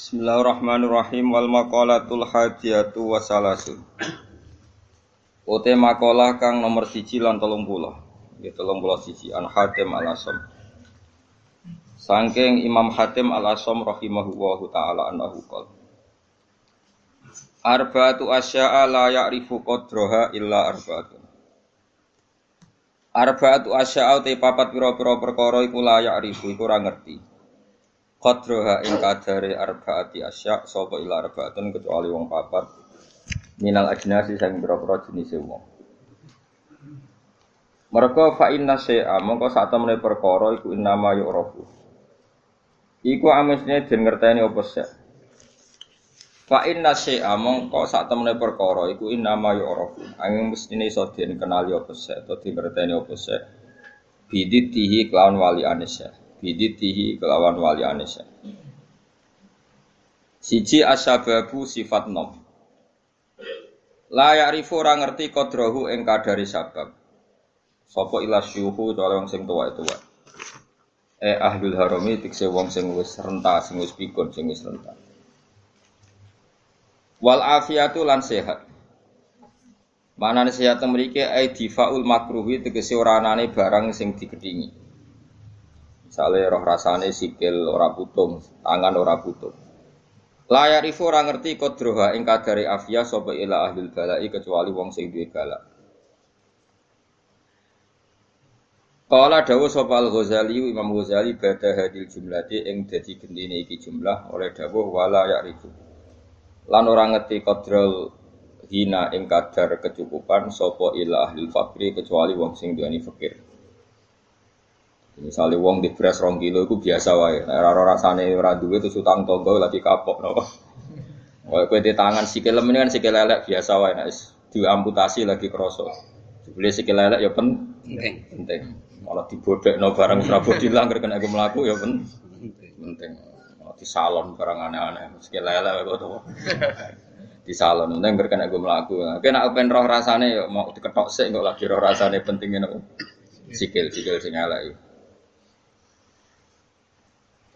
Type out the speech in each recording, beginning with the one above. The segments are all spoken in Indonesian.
Bismillahirrahmanirrahim wal maqalatul hadiyatu wasalasun. Ote makalah kang nomor 1 lan 30. Nggih 31 An Hatim Al-Asam. Saking Imam Hatim Al-Asam rahimahullahu taala annahu qala. Arba'atu asya'a la ya'rifu qadraha illa arba'atun. Arba'atu asya'a te papat pira-pira perkara iku la ya'rifu iku ora ngerti. Qadraha ing kadare arba'ati asya' sapa ila arba'atun kecuali wong papat minal ajnasi sing pira-pira jenise wong. Merga fa inna syai'a mongko sak temene perkara iku innama yu'rafu. Iku amesne den ngerteni apa sek. Fa inna syai'a mongko sak temene perkara iku innama yu'rafu. Angin mestine iso den kenali apa sek utawa dingerteni apa sek. Biditihi kelawan wali anisya. Biditihi kelawan wali anisya. Siji asyababu sifat nom. La ya'rifu ora ngerti qadrahu ing kadare sabab. Sapa ila syuhu cara wong sing tuwa-tuwa. Ahlul harami tikse wong sing wis renta, sing wis pikun, sing wis renta. Wal afiatu lan sehat. Manane sehat mriki difaul makruhi tegese ora anane barang sing digedhingi. Misale roh rasane sikil ora putung, tangan ora putung. Layar iku ora ngerti kodroha ing kadare afia sapa ila ahlul balai kecuali wong sing duwe balak. Qala dawuh sapa Al-Ghazali Imam Ghazali bada hadil jumlati ing dadi gendine iki jumlah oleh dawuh wala ya'rifu. Lan ora ngerti kodrol hina ing kadar kecukupan sapa ila ahlul fakri kecuali wong sing duweni fakir. Misalnya wong di beras 2 kilo itu biasa wae. Ora rasane ora duwe terus utang tangga lagi kapok napa. Kowe di tangan sikil ini kan sikil lelek biasa wae nek diamputasi lagi krasa. Jebule sikil lelek ya penting. Malah dibodhekno barang prabodi langgar kena aku mlaku ya penting. Di salon barang aneh-aneh sikil lelek kok to. Di salon nang kena aku mlaku. Kowe nek ben roh rasane ya mau diketok sik kok lagi roh rasane pentingnya napa. Sikil sing elek.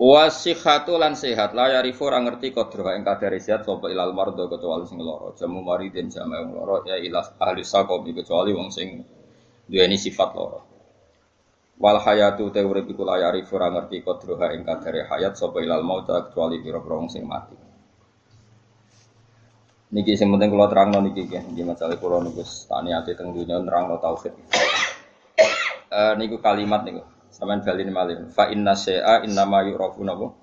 Wasihatu lan sehat la yarifu ora ngerti kodro ing kadare sehat sapa ilal mardo kecuali sing lara jamu maridin jamae wong lara ya ilas ahli saqom kecuali wong sing duweni sifat lara wal hayatu te urip iku la yarifu ora ngerti kodro ing kadare hayat sapa ilal maut kecuali pira-pira wong sing mati niki sing penting kula terangno niki nggih masalah kula niku taniate teng dunya nerangno tauhid niku kalimat niku sampeyan baline malih fa inna syai'a innama yu'rafu napa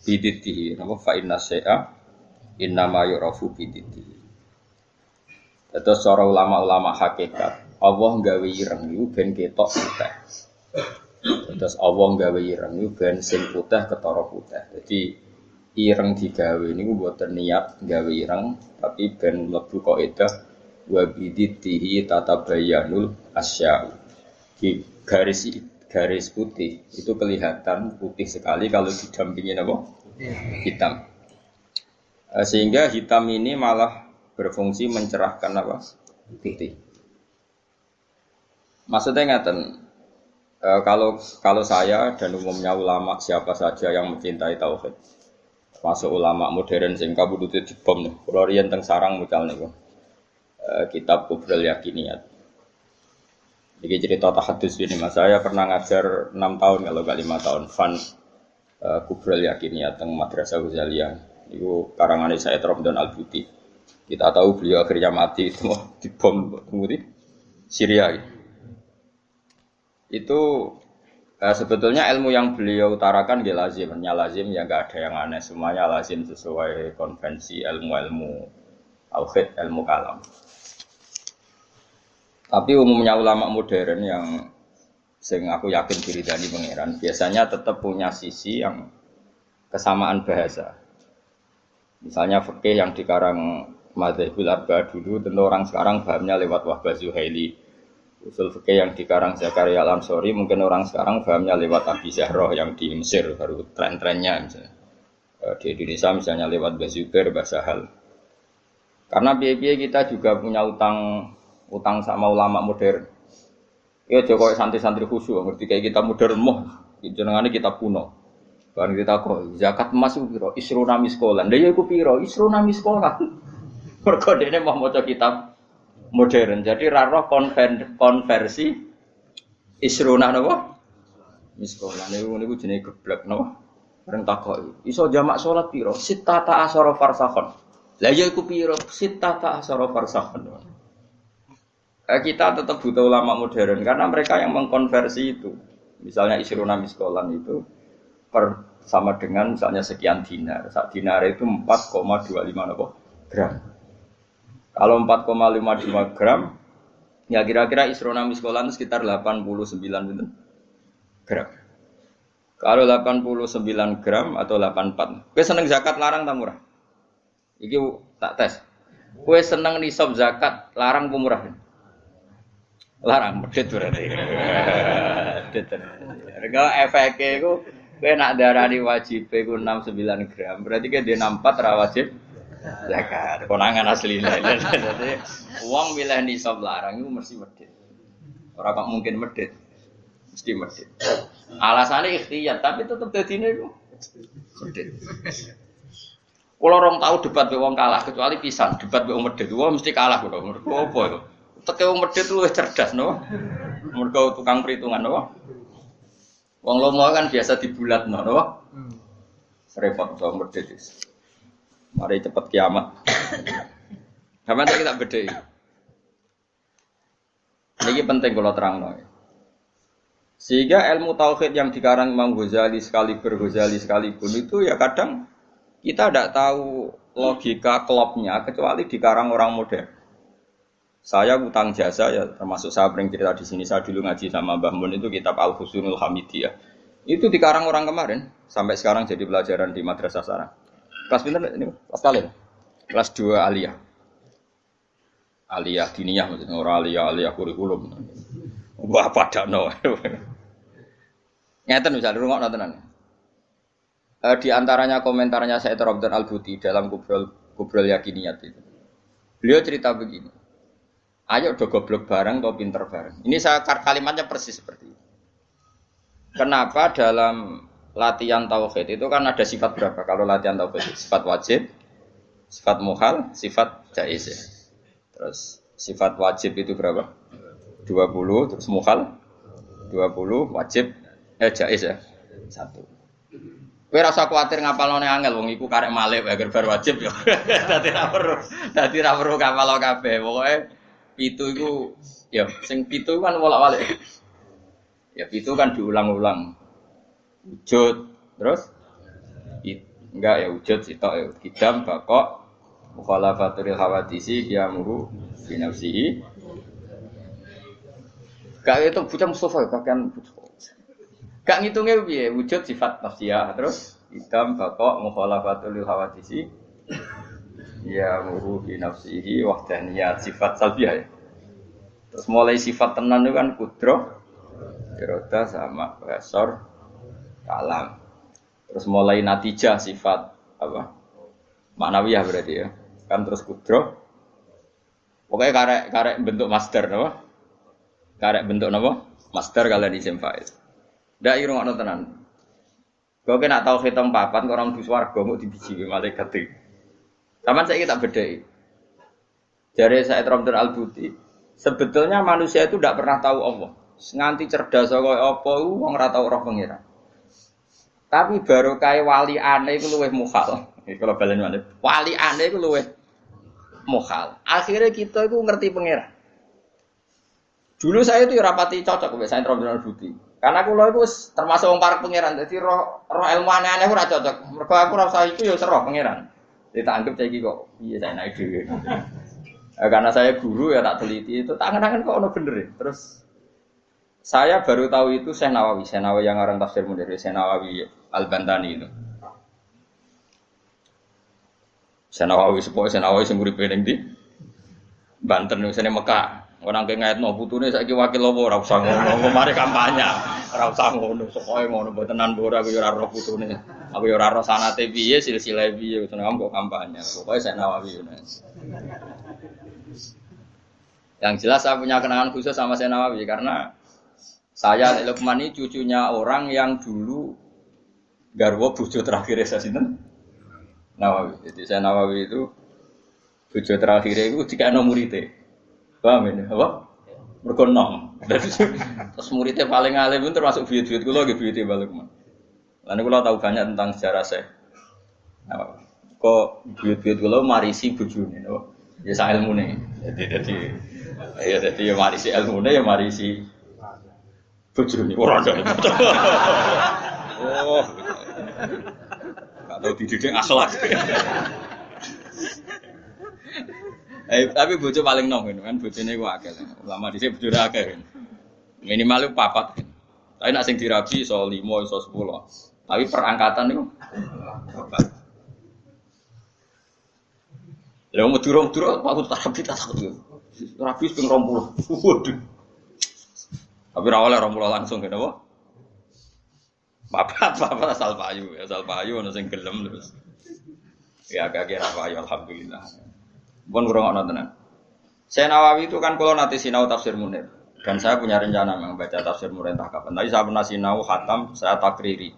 biditihi napa fa inna syai'a innama yu'rafu biditihi. Terus cara ulama-ulama hakikat Allah gawe ireng niku ben ketok putih. Terus Allah gawe ireng niku ben sing putih ketara putih. Jadi ireng digawe niku mboten niat gawe ireng tapi ben mlebu kaidah wa biditihi tatabayyanul asya'. Di garis putih itu kelihatan putih sekali kalau didampingi apa? Hitam. Sehingga hitam ini malah berfungsi mencerahkan apa? Putih. Maksudnya ngaten, kalau saya dan umumnya ulama siapa saja yang mencintai tauhid, masuk ulama modern sing kabudute dibom nih. Kalau riyen teng sarang mucal niku. Kitab Kubrul Yakiniyat. Ini cerita tahadus ini mas, saya pernah ngajar 6 tahun kalau gak 5 tahun Kubrul Yakiniyat teng Madrasah Ghazaliyah. Itu karangan Sayyid Ramdan Al-Buti. Kita tahu beliau akhirnya mati itu dibom kemudian Syria. Itu sebetulnya ilmu yang beliau utarakan dia lazim ya nggak ada yang aneh, semuanya lazim sesuai konvensi ilmu-ilmu tauhid, ilmu kalam. Tapi umumnya ulama modern yang sing aku yakin diridani pangeran biasanya tetap punya sisi yang kesamaan bahasa. Misalnya fikih yang dikarang Madzhabul Arba'ah dulu tentu orang sekarang pahamnya lewat Wahbah Zuhaili. Usul fikih yang dikarang Zakaria Al-Ansori mungkin orang sekarang pahamnya lewat Abi Zahroh yang di Mesir baru tren-trennya misalnya. Di Indonesia misalnya lewat Bazubair, Basahal. Karena biaya kita juga punya utang sama ulama modern. Ya Jokowi santri-santri khusyuk, ngerti kayak kita modern moh, jenengane kita kuno. Barang ditakok, zakat emas ku piro? Isruna miskolan. Lah ya iku piro? Isruna miskolan. Mergo dene mau maca kitab modern. Jadi ra roh konversi isruna napa? Miskolan. Niku jenenge geblek napa? Bareng takok, iso jamak salat piro? Sittata asyara farsakhon. Lah ya iku piro? Sittata asyara farsakhon. Kita tetap butuh ulama modern karena mereka yang mengkonversi itu. Misalnya isruna miskolan itu sama dengan misalnya sekian dinar. Sak dinar itu 4,25 gram. Kalau 4,52 gram, ya kira-kira isrona miskolan sekitar 89 gram. Kalau 89 gram atau 84. Kowe seneng zakat larang ta murah? Iki tak tes. Kowe seneng nisab zakat larang apa murah? Larang, medhit berarti. Medhit. Rega efeke iku kowe nak darani wajib iku 69 gram, berarti ke dia 64 ra wajib zakat. Konangan asline. Dadi wong milih nisab larang iku mesti medhit. Ora kok mungkin medhit. Mesti medhit. Alasane ikhtiyar, tapi tetep dadine iku medhit. Kula rong tau debat mbek wong kalah, kecuali pisan debat mbek wong medhit. Wong mesti kalah kula. Mergo apa iku? Teke wong medhit luwih cerdas no. Mergo tukang perhitungan no. Wong lomo kan biasa dibulatno, napa? Repot to medhit. Mari cepet kiamat. Sampeyan tak kita bedheki. Niki penting kula terangno. Sehingga ilmu tauhid yang dikarang Imam Ghazali sekalipun itu ya kadang kita tidak tahu logika klopnya kecuali dikarang orang modern. Saya utang jasa ya, termasuk saya sering cerita di sini. Saya dulu ngaji sama Mbah Mun itu kitab Al-Husnul Hamidiyah. Itu dikarang orang kemarin, sampai sekarang jadi pelajaran di madrasah sarang. Kelas pinter ini? Kelas kali? Kelas 2 aliyah. Aliyah diniyah maksudnya, orang aliyah kurikulum. Wah padakno. Ngeten misalnya rungokno tenan. Di antaranya komentarnya Said Rabdan Al-Buti dalam Kubrul Yakiniyat itu. Beliau cerita begini. Ayo do goblok bareng atau pinter bareng. Ini saya kalimatnya persis seperti itu. Kenapa dalam latihan tauhid itu kan ada sifat berapa? Kalau latihan tauhid sifat wajib, sifat muhal, sifat jaiz ya. Terus sifat wajib itu berapa? 20, terus muhal 20, wajib jaiz ya. 1. Kowe ora usah kuwatir ngapalone angel wong iku karek malih agar bar wajib ya. Dadi ra perlu ngapal kabeh. Pokoke 7 iku ya sing 7 kan bolak-balik. Ya 7 kan diulang-ulang. Wujud, terus enggak ya wujud sitok ya kidam bakok mukhalafatul hawadisi qiyamuhu bi nafsihi. Gak itu bocah Mustafa bagian gak ngitungnya piye wujud sifat nafsiyah terus kidam bakok mukhalafatul hawadisi ya muhu bi nafsihi wahdaniyat sifat salbiyah ya. Terus mulai sifat tenan itu kan kudroh, iroda sama basor, kalam. Terus mulai natijah sifat apa? Maknawiyah berarti ya. Kan terus kudroh. Pokoknya karek bentuk master napa? Karek bentuk napa? Master kalian isim fa'il. Ndak irungokno tenan. Kok nak tau hitam papan kok orang di swarga mau dibiji malaikat iki. Taman saya tak bedai. Dari Said Rabdan Al-Buti, sebetulnya manusia itu tidak pernah tahu Allah. Nganti cerdas kaya apa wong ora tau roh pengira. Tapi baru kaya wali aneh iku luwih mukhal. Iki kalau balen maneh. Wali aneh iku luwih mukhal. Akhirnya kita itu ngerti pengira. Dulu saya itu rapati cocok mbek Said Rabdan Al-Buti. Karena kula iku termasuk wong parek pengiran. Dadi roh ilmu aneh-aneh ora cocok. Mergo aku rasa iku ya roh pengiran. Kita anggap saya kok iya saya naik dhewe. Karena saya guru ya tak teliti itu tangan-tangan kok ono bener ya. Terus saya baru tahu itu Syekh Nawawi yang orang tafsir munir, Syekh Nawawi Al-Bantani itu. Syekh Nawawi sing uripe ning ndi? Banten sing Mekah. Orang ke ngaitno putune saiki wakil apa ora usah ngono, mari kampanye. Ora usah ngono, pokoke ngono mbotenan ora aku ya ora roh putune. Aku ya ora roh sanate piye, silsilah piye, seneng kok kampanye. Pokoke Syekh Nawawi ngono. Yang jelas saya punya kenangan khusus sama Syekh Nawawi karena saya Lukman ini cucunya orang yang dulu garwa bojo terakhir saya sinten? Nawawi. Jadi saya Nawawi itu bojo terakhir itu dikakno muridé. Paham ini? Apa? Mergo nom. Terus muridnya paling alim pun termasuk buyut-buyut kula nggih buyute balik. Lan kula tahu banyak tentang sejarah saya. Nah, kok buyut-buyut kula marisi bojone napa? Ya sak ilmune. Jadi ya marisi ilmune ya marisi bojone ora ada. Oh. Enggak tahu dididik akhlak. Tapi bojo paling nom kan bojone ku akeh. Ulama dhisik bojone akeh. Minimal 4. Tapi nek sing dirabi iso 5 iso 10. Tapi perangkatan niku 4. Lah meduro-meduro aku terapi tak takut. Terapi ping 20. Waduh. Tapi ora oleh 20 langsung ngene apa? Bapak asal payu ana sing gelem terus. Ya agak kira payu alhamdulillah. Pun kurang tenan. Saya Nawawi itu kan kalau nanti sinau tafsir Munir dan saya punya rencana membaca tafsir Munir entah kapan. Tapi saya pernah sinau khatam, saya takriri.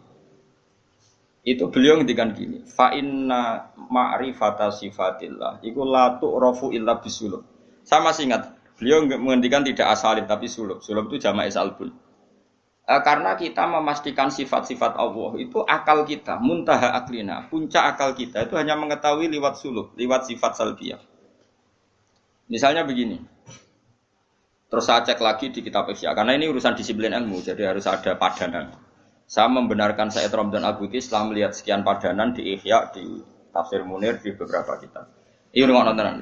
Itu beliau ngendikan gini, fa inna ma'rifata sifatillah iku la tu'rafu illa bisulub. Saya masih ingat, beliau menghentikan tidak asalib tapi sulub. Sulub itu jamak salbun. Karena kita memastikan sifat-sifat Allah itu akal kita, muntaha aklina, puncak akal kita itu hanya mengetahui lewat sulub, lewat sifat salbiyah. Misalnya begini. Terus saya cek lagi di kitab Ihya karena ini urusan disiplin ilmu, jadi harus ada padanan. Saya membenarkan Said Ramdan Al-Buti setelah melihat sekian padanan di Ihya, di Tafsir Munir, di beberapa kitab. Ini rumah nontonan.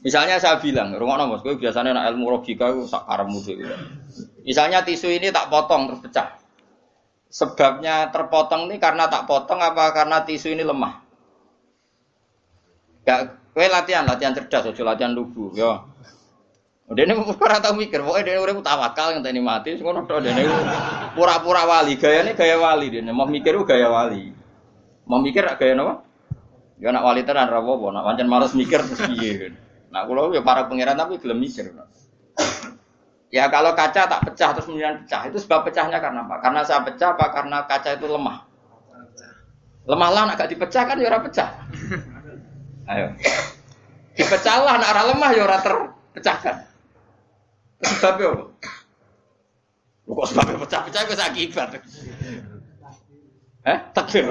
Misalnya saya bilang, rumah nonton, gue biasanya nak ilmu logika itu sak karemu dhewe. Misalnya tisu ini tak potong terus pecah. Sebabnya terpotong ini karena tak potong apa karena tisu ini lemah? Gak, gue latihan cerdas, ojo latihan lugu, yo. Dene ora tau mikir, pokoke dene urip tawakal ngenteni mati, ngono tok dene pura-pura wali, gayane gaya wali dene, mau mikir gaya wali. Mau mikir gaya napa? Ya nak wali tenan ra apa-apa, nak pancen males mikir terus piye. Nah, kula ya para pangeran tapi gelem mikir. Ya kalau kaca tak pecah terus kemudian pecah, itu sebab pecahnya karena apa? Karena saya pecah apa karena kaca itu lemah? Lemah lah nak gak dipecah kan ya ora pecah. Ayo. Dipecah lah nak ora lemah ya ora terpecahkan. Sebabnya apa? Kok sebabnya pecah-pecah itu akibat? Takbir.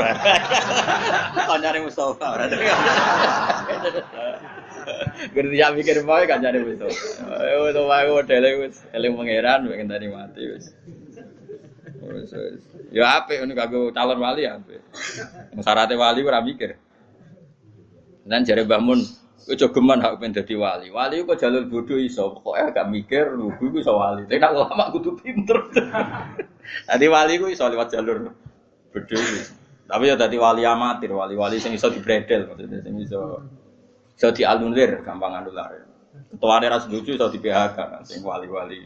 Kancane Mustafa. Gerti ya mikir wae kancane Mustafa. Itu wae modele wis eling pangeran pengen tadi mati wis. Ya apik ngono kanggo calon wali ya apik. Syaratnya wali ora mikir. Lan jare Mbah Mun ojo geman hak pengen dadi wali. Wali kok jalur bodoh iso, pokoke gak mikir lugu iku iso wali. Tapi nek ulama kudu pinter. Dadi wali ku iso liwat jalur bodoh. Tapi ya dadi wali amatir, wali-wali sing iso dibredel maksudnya sing iso dianulir, gampang anulir. Ketuane ra setuju iso di PHK sing wali-wali.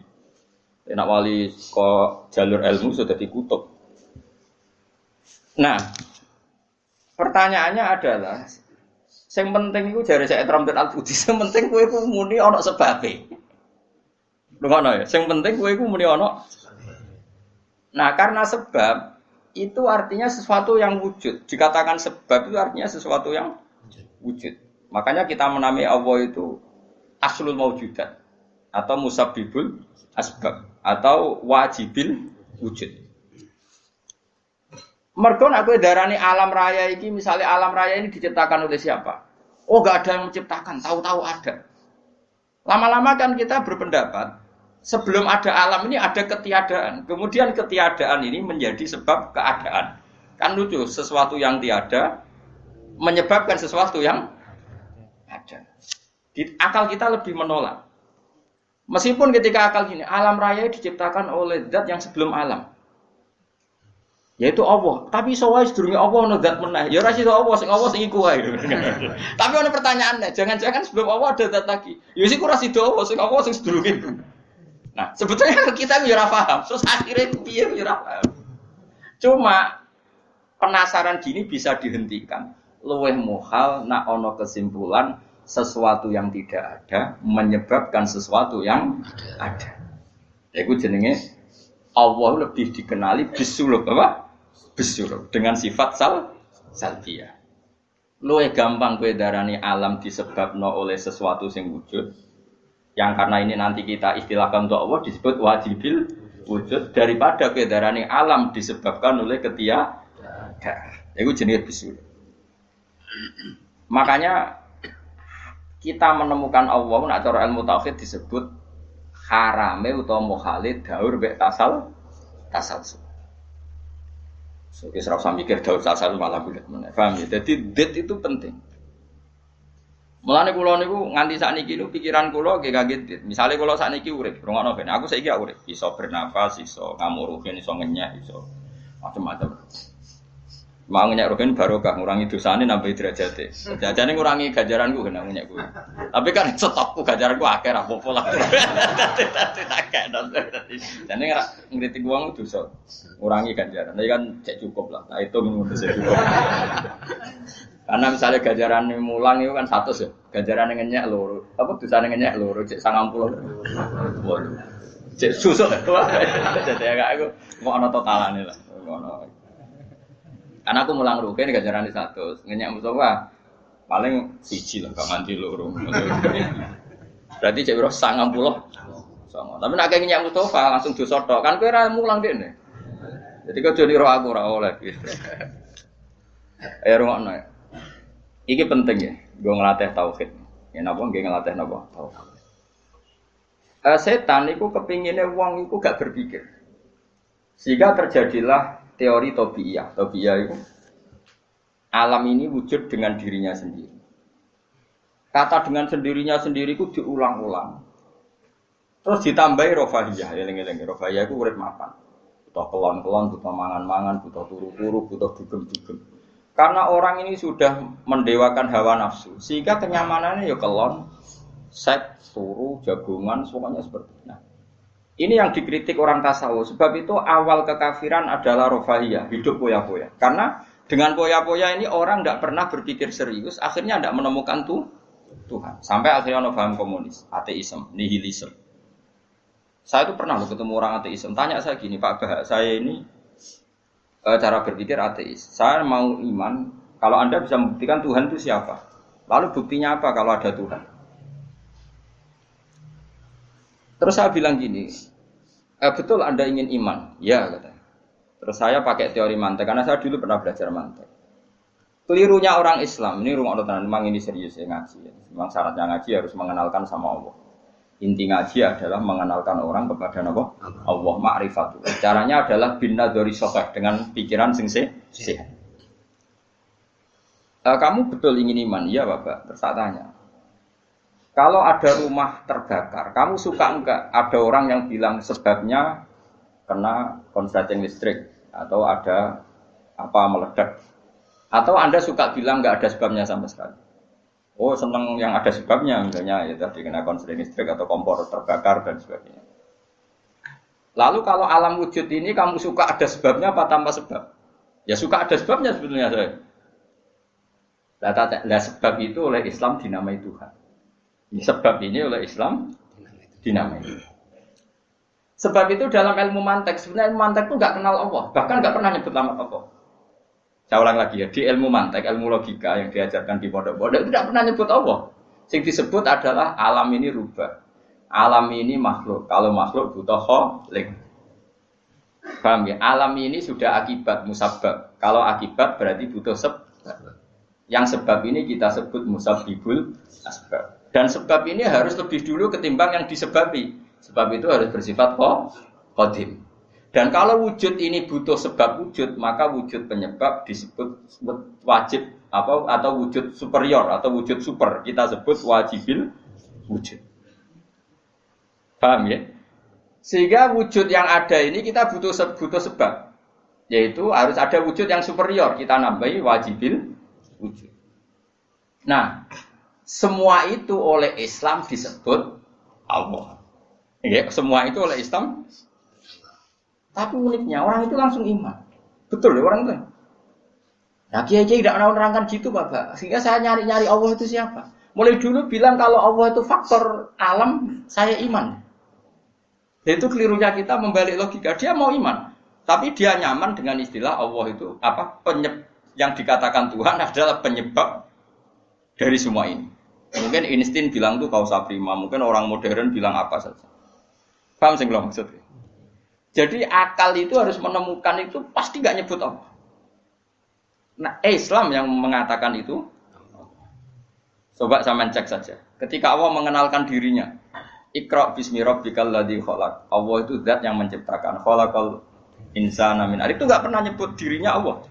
Nek wali kok jalur ilmu sudah dikutuk. Nah, pertanyaannya adalah sing penting iku jare Said Ramdan Al-Buti, sing penting kowe iku muni ana sebabe. Ngono ya, sing penting kowe iku muni ana. Nah, karena sebab itu artinya sesuatu yang wujud. Dikatakan sebab itu artinya sesuatu yang wujud. Makanya kita menamai Allah itu aslul maujudat atau musabbibul asbab atau wajibil wujud. Mergo nek kowe darani alam raya iki, misalnya alam raya ini diciptakan oleh siapa? Oh, enggak ada yang menciptakan, tahu-tahu ada. Lama-lama kan kita berpendapat, sebelum ada alam ini ada ketiadaan. Kemudian ketiadaan ini menjadi sebab keadaan. Kan lucu, sesuatu yang tiada menyebabkan sesuatu yang ada. Di akal kita lebih menolak. Meskipun ketika akal gini, alam raya diciptakan oleh zat yang sebelum alam. Yaitu Allah, tapi soal sedurunge Allah ono zat meneh. Ya ora iso Allah sing iku wae. Tapi ono pertanyaannya, jangan-jangan sebelum Allah ada zat lagi. Ya sik ora sida Allah sing sedurunge iku. Nah, sebetulnya kita ya ora paham. Terus akhirnya piye ya ora paham. Cuma penasaran gini bisa dihentikan. Luweh muhal nak ono kesimpulan sesuatu yang tidak ada menyebabkan sesuatu yang ada. Iku jenenge Allah lebih dikenali bisulub apa? besur dengan sifat salbiyah. Luwih gampang kowe darani alam disebabno oleh sesuatu sing wujud. Yang karena ini nanti kita istilahkan untuk Allah disebut wajibil wujud daripada kowe darani alam disebabkan oleh ketiadaan. Iku jenenge besur. Makanya kita menemukan Allah nak cara ilmu tauhid disebut harame utawa mukhalid daur mek tasawuf. So, kita serasa mikir daur tasawuf malah bulat meneh. Paham ya? Jadi det itu penting. Mulane kula niku nganti sakniki niku pikiran kula nggih kaget dit. Misale kula sakniki urip, rungokno ben aku saiki urip, iso bernafas, iso ngamuruhin, iso ngenyek, iso macam-macam. Mau ngenyek rogen barokah ngurangi dosane nambah derajate. Jajane ngurangi ganjaranku kena ngenyek kuwi. Tapi kan stokku ganjaranku akeh ra apa-apa lah. Jane ora ngritik wong dosa. Ngurangi ganjaran. Tapi kan cek cukup lah. Nah itu ngono sik cukup. Karena misalnya ganjaran mulang itu kan 100 ya. Ganjaran ngenyek loro. Apa dosane ngenyek loro cek 90. Cek susuk. Jadi agak aku mau ana totalane lah. Ngono. Karena aku mulang rugen ganjaran 100. Ngenyek Mustafa paling siji lah gak nganti loro. Berarti cek piro 90. Tapi nek ngenyek Mustafa langsung dosa tok. Kan kowe ora mulang dene. Jadi kok joni ro aku ora oleh. Ayo rungokno. Iki penting ya, gue ngelatih tauhid. Ya napa nggih ngelatih napa? Tauhid. Setan itu kepinginnya wong itu gak berpikir. Sehingga terjadilah teori tobiyah. Tobiyah itu alam ini wujud dengan dirinya sendiri. Kata dengan sendirinya sendiri itu diulang-ulang. Terus ditambahi rofahiyah, eling-eling rofahiyah itu urip mapan. Butuh kelon-kelon, butuh mangan-mangan, butuh turu-turu, butuh dugem-dugem. Karena orang ini sudah mendewakan hawa nafsu, sehingga kenyamanannya ya kelon, seks, turu, jagungan, semuanya seperti itu. Nah, ini yang dikritik orang tasawuf. Sebab itu awal kekafiran adalah rofahiyah, hidup poya-poya. Karena dengan poya-poya ini orang tidak pernah berpikir serius, akhirnya tidak menemukan Tuhan. Sampai akhirnya ono paham komunis, ateisme, nihilisme. Saya itu pernah ketemu orang ateisme, tanya saya gini, Pak Bah, saya ini cara berpikir ateis. Saya mau iman, kalau Anda bisa membuktikan Tuhan itu siapa? Lalu buktinya apa kalau ada Tuhan? Terus saya bilang gini, betul Anda ingin iman? Ya, katanya. Terus saya pakai teori mantek, karena saya dulu pernah belajar mantek. Kelirunya orang Islam, ini rumah Allah, memang ini serius ya ngaji. Memang syaratnya ngaji harus mengenalkan sama Allah. Inti ngaji adalah mengenalkan orang kepada Allah ma'rifatul. Caranya adalah bin nadzari sahih, dengan pikiran sing sehat. Kamu betul ingin iman? Iya, Bapak. Terus saya tanya. Kalau ada rumah terbakar, kamu suka enggak ada orang yang bilang sebabnya kena konsleting listrik atau ada apa meledak? Atau Anda suka bilang enggak ada sebabnya sama sekali? Oh, senang yang ada sebabnya, misalnya ya tadi kena konsleting listrik atau kompor terbakar dan sebagainya. Lalu kalau alam wujud ini kamu suka ada sebabnya apa tanpa sebab? Ya suka ada sebabnya sebetulnya saya. Nah, sebab itu oleh Islam dinamai Tuhan. Sebab ini oleh Islam dinamai. Sebab itu dalam ilmu mantek, sebenarnya ilmu mantek itu nggak kenal Allah, bahkan nggak pernah nyebut nama Allah. Saya ulang lagi ya, di ilmu mantek, ilmu logika yang diajarkan di pondok-pondok itu tidak pernah nyebut Allah. Yang disebut adalah alam ini rubah, alam ini makhluk. Kalau makhluk butuh khalik. Paham ya? Alam ini sudah akibat musabbab. Kalau akibat berarti butuh sebab. Yang sebab ini kita sebut musabbibul asbab. Dan sebab ini harus lebih dulu ketimbang yang disebabi. Sebab itu harus bersifat qadim. Dan kalau wujud ini butuh sebab wujud, maka wujud penyebab disebut wajib atau wujud superior atau wujud super. Kita sebut wajibil wujud. Paham ya? Sehingga wujud yang ada ini kita butuh sebab. Yaitu harus ada wujud yang superior. Kita nambahi wajibil wujud. Nah, semua itu oleh Islam disebut Allah. Ya, semua itu oleh Islam. Tapi uniknya orang itu langsung iman. Betul ya orang itu. Nah, kiai-kiai tidak mau menerangkan gitu, Bapak. Sehingga saya nyari-nyari Allah itu siapa. Mulai dulu bilang kalau Allah itu faktor alam, saya iman. Itu kelirunya kita membalik logika. Dia mau iman. Tapi dia nyaman dengan istilah Allah itu apa? Yang dikatakan Tuhan adalah penyebab dari semua ini. Mungkin Einstein bilang itu kausa prima, mungkin orang modern bilang apa saja. Paham sih kalau maksudnya? Jadi akal itu harus menemukan itu pasti gak nyebut Allah. Nah, Islam yang mengatakan itu, coba sama cek saja. Ketika Allah mengenalkan dirinya, Iqra bismi rabbikal ladzi khalaq. Allah itu zat yang menciptakan. Khalaqal insana min 'alaq. Itu enggak pernah nyebut dirinya Allah.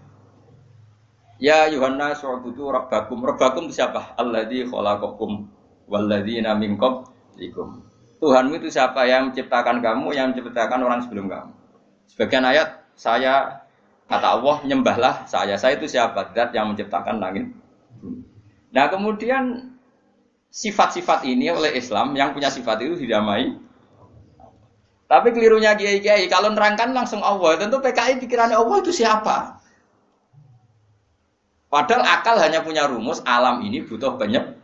Ya Yohanes wa'budu rabbakum. Rabbakum itu siapa? Alladzi khalaqakum walladzina min qablikum. Tuhanmu itu siapa? Yang menciptakan kamu, yang menciptakan orang sebelum kamu. Sebagian ayat saya kata Allah nyembahlah saya. Saya itu siapa? Zat yang menciptakan langit. Nah, kemudian sifat-sifat ini oleh Islam yang punya sifat itu dinamai. Tapi kelirunya kiai-kiai kalau nerangkan langsung Allah, tentu PKI pikirannya Allah itu siapa? Padahal akal hanya punya rumus alam ini butuh penyebab.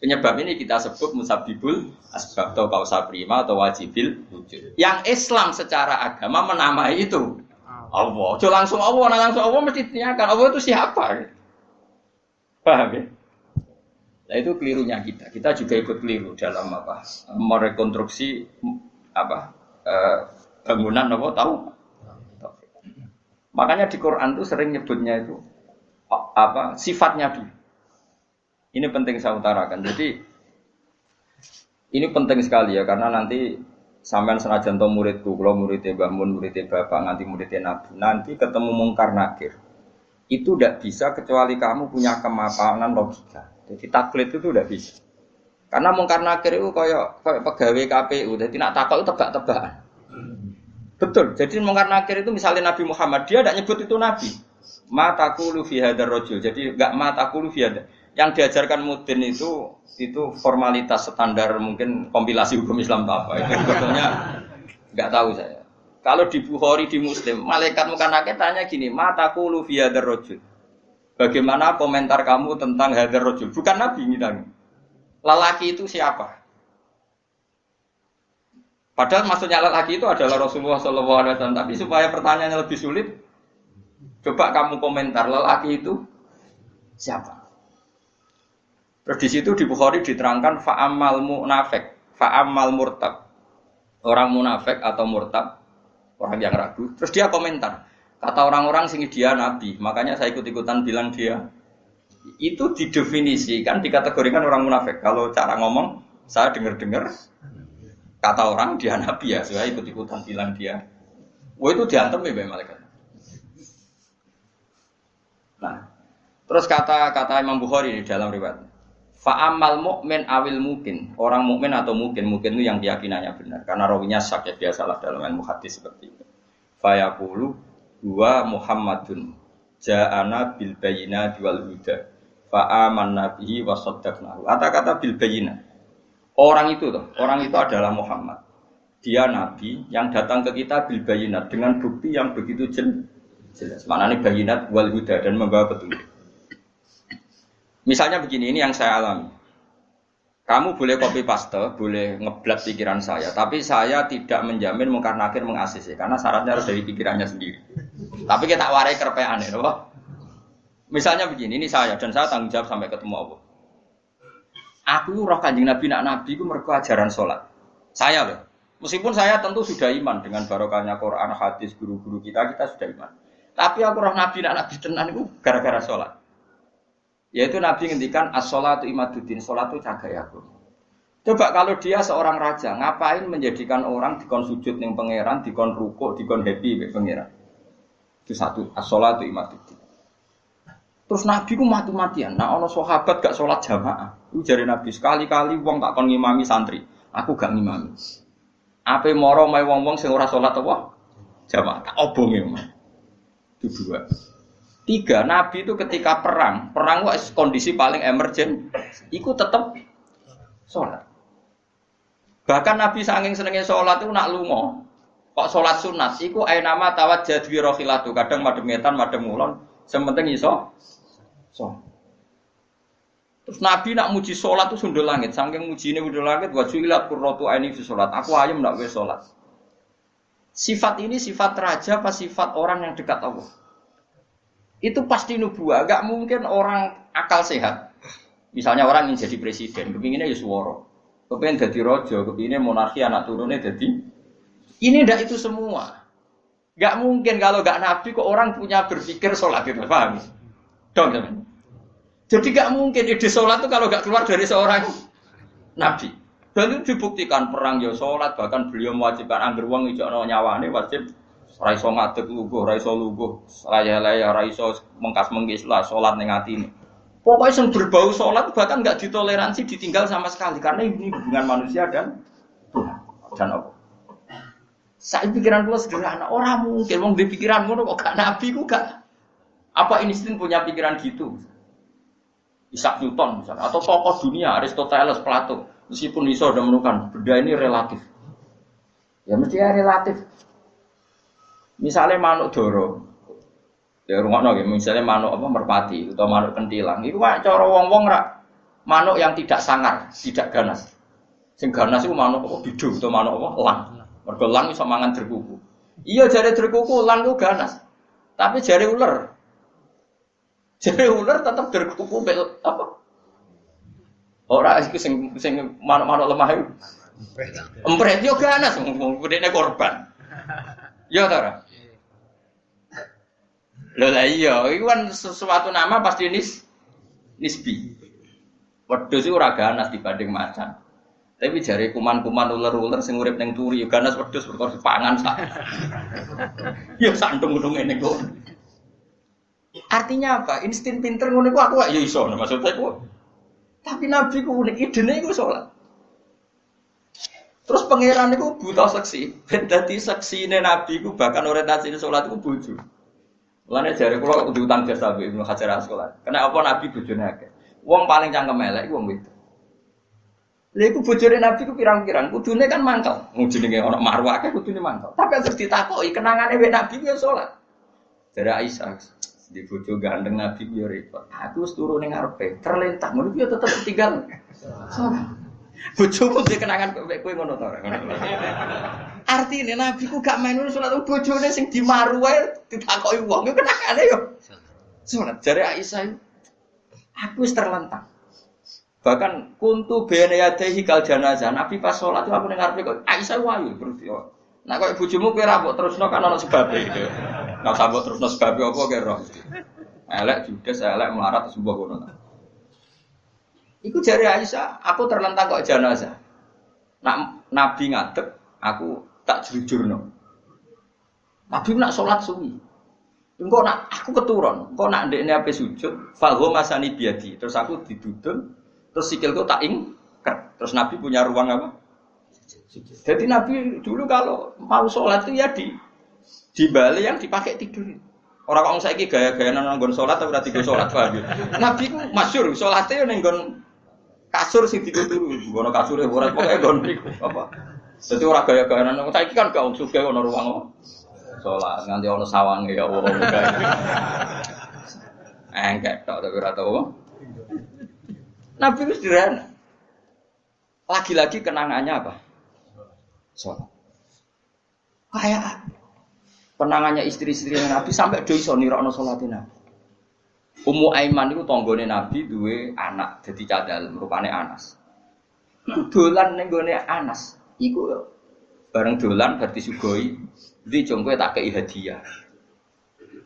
Penyebab ini kita sebut musabibul asbab atau kausa prima atau wajibil wujud. Yang Islam secara agama menamai itu Allah. Jangan langsung Allah, langsung Allah mesti ditanyakan Allah itu siapa? Paham ya? Nah itu kelirunya kita. Kita juga ikut keliru dalam apa? Merekonstruksi apa? Bangunan apa tahu? Makanya di Quran tuh sering nyebutnya itu apa? Sifatnya dulu. Ini penting saya utarakan. Jadi ini penting sekali ya karena nanti sampean senajan to muridku, kalau muridnya Mbah Mun, muridnya Bapak, nanti muridnya Nabi, nanti ketemu mungkar nakir. Itu tidak bisa kecuali kamu punya kemapanan logika. Jadi taklid itu tidak bisa. Karena mungkar nakir itu kayak pegawai KPU, jadi nak takut itu tebak-tebakan. Betul. Jadi mungkar nakir itu misalnya Nabi Muhammad, dia tidak nyebut itu Nabi. Ma taqulu fi hadzal rajul. Jadi enggak ma taqulu fi hadzal. Yang diajarkan Mudin itu formalitas standar mungkin kompilasi hukum Islam apa itu sebetulnya nggak tahu saya. Kalau di Bukhari di Muslim malaikat muka nakir tanya gini, mataku fi hadzal rajul. Bagaimana komentar kamu tentang hadzal rajul? Bukan Nabi ini tanya. Lelaki itu siapa? Padahal maksudnya lelaki itu adalah Rasulullah SAW. Tapi supaya pertanyaannya lebih sulit, coba kamu komentar lelaki itu siapa? Terus di situ di Bukhari diterangkan fa'amal munafik, fa'amal murtab. Orang munafik atau murtab, orang yang ragu. Terus dia komentar, kata orang-orang sini dia nabi, makanya saya ikut-ikutan bilang dia. Itu didefinisikan, dikategorikan orang munafik. Kalau cara ngomong, saya dengar-dengar kata orang dia nabi ya, saya ikut-ikutan bilang dia. Wah itu diantem ya malaikat. Nah, terus kata Imam Bukhari di dalam riwayat. Fa'amal mu'min awil mungkin. Orang mukmin atau mungkin itu yang keyakinannya benar. Karena rawinya syak ya biasalah dalam ilmu hadis seperti itu. Fayaqulu huwa Muhammadun ja'ana bil bayyinati wal huda. Fa'amanna bihi wa saddaqnahu. Kata-kata bil bayyinah. Orang itu adalah Muhammad. Dia nabi yang datang ke kita bil bayyinat dengan bukti yang begitu jelas. Maknanya bayyinat wal huda dan membawa petunjuk. Misalnya begini, ini yang saya alami. Kamu boleh copy paste, boleh ngeblat pikiran saya, tapi saya tidak menjamin mungkar nakir meng-ACC karena syaratnya harus dari pikirannya sendiri. Tapi kita warai kerpean ya, loh. Misalnya begini, ini saya dan saya tanggung jawab sampai ketemu Allah. Aku roh Kanjeng Nabi nak nabi ku mergo ajaran salat. Saya loh. Meskipun saya tentu sudah iman dengan barokahnya Quran, hadis, guru-guru kita sudah iman. Tapi aku roh Nabi nak nabi tenan itu gara-gara salat. Yaitu Nabi ngendikan as-sholatu imaduddin, salat itu cagai aku. Coba kalau dia seorang raja, ngapain menjadikan orang dikon sujud ning pangeran, dikon rukuk, dikon happy mek pangeran. Itu satu, as-sholatu imaduddin. Terus Nabi ku mati-matian, nah ana sahabat gak salat jamaah. Iku jare Nabi sekali-kali wong tak kon ngimami santri, aku gak ngimami. Ape moro mae wong-wong sing ora salat apa? Jamaah tak obonge. Itu dua. Tiga, Nabi itu ketika perang itu kondisi paling emergen, ikut tetap sholat. Bahkan Nabi saking senengnya sholat itu nak lungo, kok sholat sunat, iku ainama tawajjah dwi rohilatu, kadang madem ngetan, madem ngulon, sementing iso sholat. Terus Nabi nak muji sholat itu sundul langit, saking muji ini sundul langit, wajulat kurrotu aini fi sholat, aku ayam nak wes sholat. Sifat ini sifat raja apa sifat orang yang dekat Allah? Itu pasti nubuah. Gak mungkin orang akal sehat. Misalnya orang ingin jadi presiden, kepinginnya ya suworo. Kepingin jadi rojo, kepinginnya monarki anak turunnya jadi. Ini ndak itu semua. Gak mungkin kalau gak nabi kok orang punya berpikir sholat itu, paham? Dong, teman. Jadi gak mungkin ide sholat itu kalau gak keluar dari seorang nabi. Dan itu dibuktikan perang ya sholat, bahkan beliau mewajibkan angger wong ijakno nyawane wajib ra iso ngadeg luguh, ra iso luguh, laya-laya ra iso mengkas-mengkis lah salat ning atine. Pokoknya yang berbau sholat bahkan nggak ditoleransi ditinggal sama sekali karena ini hubungan manusia dan Allah. Saya pikiran gue sederhana, orang mungkin wong di pikiran ngono kok gak nabi ku gak. Apa Einstein punya pikiran gitu? Isaac Newton misalnya atau tokoh dunia Aristoteles, Plato. Meskipun bisa sudah menemukan benda ini relatif. Ya mesti ya relatif. Misalnya manuk doro. Ya rungokno nggih, misalnya manuk apa merpati atau manuk kentilang. Iku cara wong-wong rak manuk yang tidak sangar, tidak ganas. Sing ganas iku manuk apa bidu atau manuk apa elang. Mergo elang iso mangan derkuku. Iya jare derkuku elang ku ganas. Tapi jare ular. Jare ular tetap derkuku apa? Ora iku sing manuk-manuk lemah iku. Empret yo ganas gedene korban. Yo ta ora? Lho lah iya, iku kan sesuatu nama pasti nisbi. Wedhus iku ora ganas dibanding macan. Tapi jare kuman-kuman ular-ular sing urip ning turi yo ganas wedhus perkara dipangan sak. Yo santung-untung ngene kok. Artinya apa? Insting pinter ngono iku aku ya iso maksudnya iku. Tapi Nabi ku unik, idene iku sholat. Terus pangeran iku buta seksi. Ben dadi seksine Nabi ku bahkan orientasi sholat iku bojo. Mulane jare kula kudu utang jasa mbek Ibnu Hajar Asqalani. Kena apa Nabi bojone akeh. Wong paling cangkem elek iku wong wedok. Lha iku bojone Nabi ku pirang-pirang, kudune kan mangkel. Wong jenenge ana marwah akeh kudune mangkel. Tapi terus ditakoki kenangane wek Nabi ku ya sholat. Jare Aisyah di bojo gandeng Nabi yo repot. Aku wis turu ning ngarepe, terlentang ngono yo tetep tinggal. Bojomu dhe kenangan kowe ngono to ora. Artine Nabi ku gak main salat bojone sing dimaru wae ditakoki wong yo kenangane yo. Salat jare Aisyah aku wis terlentang. Bahkan kuntu bene yadehi kal janazah. Nabi pas salat aku ning ngarepe kok Aisyah wayu berarti yo. Nah kok bojomu kowe ra mbok terusno kan ana sebabe gitu. Nah sambut terusno sebabe apa kira roh. Elek judes elek melarat sebuah kono. Iku jari Aisyah, aku terlentang kok jenazah. Nak Nabi ngadeg, aku tak jujurno. Nabi nak salat suwi. Engko nak aku keturun, engko nak ndekne ape sujud, fagho masani biadi. Terus aku didudul, terus sikilku tak ingker. Terus Nabi punya ruang apa? Jadi Nabi dulu kalau mau sholat itu ya di bali yang dipakai tidur. Orang orang saiki gaya-gaya nanggon sholat tapi ora digo sholat paham. Nabi ku masyhur sholatnya ning nggon kasur sing digo turu. Ngono kasure ora pokoke nggon niku apa. Dadi ora gaya-gaya nang saiki kan gak sugih ono ruang sholat nganti ono sawange ya Allah muga. Engkek tok tapi ora tau. Nabi ku sederhana. Lagi-lagi kenangannya apa? Sholat. Kayak penangannya istri-istri Nabi sampai do iso nirakno salate Nabi. Ummu Aiman niku tanggane Nabi duwe anak dadi cadal rupane Anas. Dolan ning gone Anas. Iku bareng dolan bar disugoi, "Ndi jong kowe tak kei hadiah."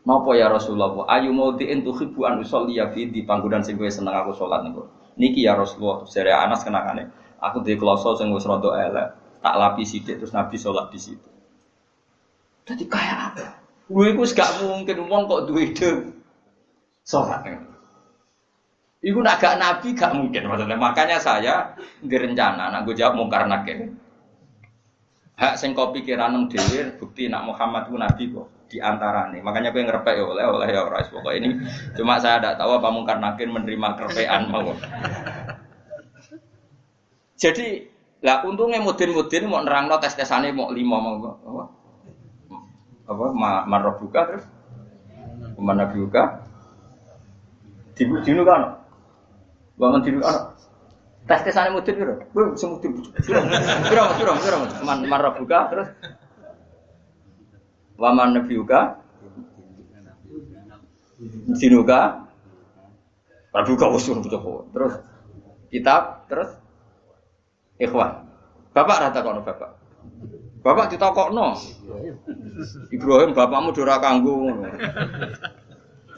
Napa ya Rasulullah? Ayu maudhi'in tuhibbu an usolliya fi di panggonan sing kowe seneng aku salat niku. Niki ya Rasulullah, sere Anas kenangane. Aku duwe kloso sing wis rada elek. Tak lapis sithik terus Nabi sholat di situ. Jadi kayak apa? Gue itu gak mungkin wong kok duwe ide sholat. Iku nak gak Nabi gak mungkin maksudnya. Makanya saya direncana nak gue jawab mungkar nakir. Hak sing kau pikiran nang dhewe bukti nak Muhammad ku Nabi kok di antarane. Makanya gue ngerepek ya oleh ya ora pokok ini. Cuma saya tidak tahu apa mungkar nakir menerima kerpean mau. Jadi lah untungnya mudin-mudin mau nerangno tes-tesane mau 5 mau apa marbuka terus mana buka dinu kan bangun dinu kan tes-tesane mudin piro bu semudin piro marbuka terus Waman nabiuka dinuka prabuka usul Joko. Terus kitab terus ikhwan. Bapak rata kono bapak. Bapak ditakokno. Ibrahim bapakmu ora kanggo.